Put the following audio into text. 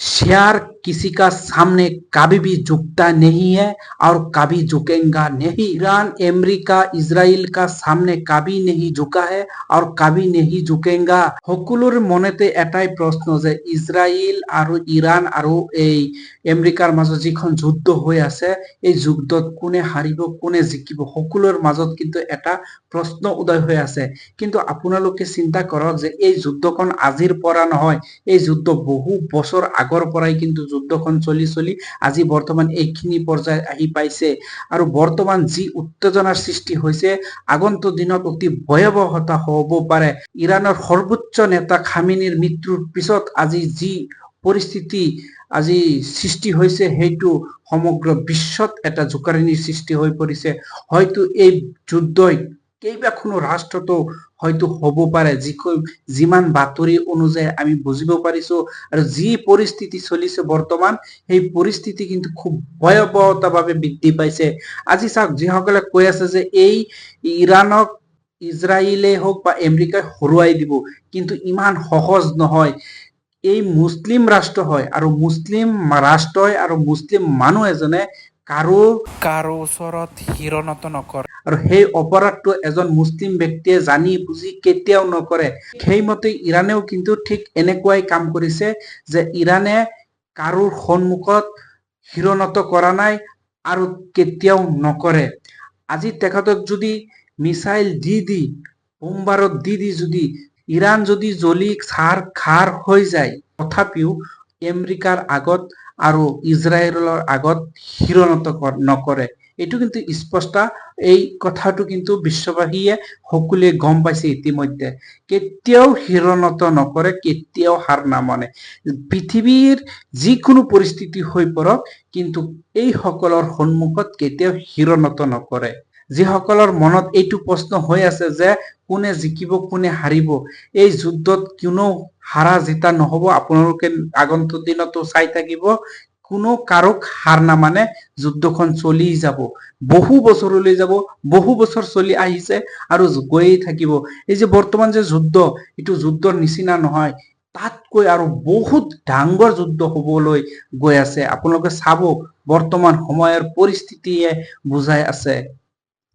Share किसी का सामने कभी भी झुकता नहीं है और कभी झुकेगा नहीं। ईरान अमेरिका इजराइल का सामने कभी नहीं झुका है और कभी नहीं झुकेगा। সকলোৰ মনতে এটাই প্ৰশ্ন যে ইজৰাইল আৰু ইৰাণ আৰু এই আমেৰিকাৰ মাজত যিখন যুদ্ধ হৈ আছে, এই যুদ্ধত কোনে হাৰিব কোনে জিকিব, সকলোৰ মাজত কিন্তু এটা প্ৰশ্ন উদয় হৈ আছে। কিন্তু আপোনালোকে চিন্তা কৰক যে এই যুদ্ধখন আজিৰ পৰা নহয়, এই যুদ্ধ বহু বছৰ আগৰ পৰাই কিন্তু যুদ্ধখন চলি আজি বৰ্তমান এইখিনি পৰ্যায় আহি পাইছে। আৰু বৰ্তমান যি উত্তেজনাৰ সৃষ্টি হৈছে, আগন্তুক দিনত অতি ভয়াৱহতা হ'ব পাৰে। ইৰাণৰ সৰ্বোচ্চ নেতা খামেনিৰ মৃত্যুৰ পিছত আজি যি পৰিস্থিতি আজি সৃষ্টি হৈছে, সেইটো সমগ্ৰ বিশ্বত এটা জোকাৰণিৰ সৃষ্টি হৈ পৰিছে। হয়তো এই যুদ্ধই কেইবাখনো ৰাষ্ট্ৰতো হয়তো হ'ব পাৰে, যিমান বাতৰি অনুযায়ী আমি বুজিব পাৰিছো। আৰু যি পৰিস্থিতি চলিছে বৰ্তমান, সেই পৰিস্থিতি কিন্তু খুব ভয়াৱহতাভাৱে বৃদ্ধি পাইছে। আজি চাওক, যিসকলে কৈ আছে যে এই ইৰাণক ইজৰাইলে হওক বা আমেৰিকাই হৰুৱাই দিব, কিন্তু ইমান সহজ নহয়। এই মুছলিম ৰাষ্ট্ৰ হয় আৰু মুছলিম ৰাষ্ট্ৰই আৰু মুছলিম মানুহ এজনে কাৰো ওচৰত হিৰণত নকৰে, আৰু সেই অপৰাধটো এজন মুছলিম ব্যক্তিয়ে জানি বুজি কেতিয়াও নকৰে। সেইমতে ইৰাণেও কিন্তু ঠিক এনেকুৱাই কাম কৰিছে যে ইৰাণে কাৰোৰ সন্মুখত হিৰণত কৰা নাই আৰু কেতিয়াও নকৰে। আজি তেখেতক যদি মিছাইল দি বোম্বাৰত দি যদি ইৰাণ যদি জ্বলি খাৰ হৈ যায়, তথাপিও আমেৰিকাৰ আগত আৰু ইজৰাইলৰ আগত হিৰণত নকৰে। এইটো কিন্তু স্পষ্ট। এই কথাটো কিন্তু বিশ্ববাসীয়ে সকলোৱে গম পাইছে ইতিমধ্যে। কেতিয়াও হিৰণত নকৰে, কেতিয়াও হাৰ নামানে। পৃথিৱীৰ যিকোনো পৰিস্থিতি হৈ পৰক, কিন্তু এইসকলৰ সন্মুখত কেতিয়াও হিৰণত নকৰে। যিসকলৰ মনত এইটো প্ৰশ্ন হৈ আছে যে কোনে জিকিব কোনে হাৰিব, এই যুদ্ধত কোনেও হাৰা জিতা নহব। আপোনালোকে আগন্তুক দিনতো চাই থাকিব, কোনো কাৰোক হাৰ নামানে, যুদ্ধখন চলি যাব, বহু বছৰলৈ যাব, বহু বছৰ চলি আহিছে আৰু গৈয়ে থাকিব। এই যে বৰ্তমান যে যুদ্ধ, এইটো যুদ্ধৰ নিচিনা নহয়, তাতকৈ আৰু বহুত ডাঙৰ যুদ্ধ হবলৈ গৈ আছে। আপোনালোকে চাব, বৰ্তমান সময়ৰ পৰিস্থিতিয়ে বুজাই আছে।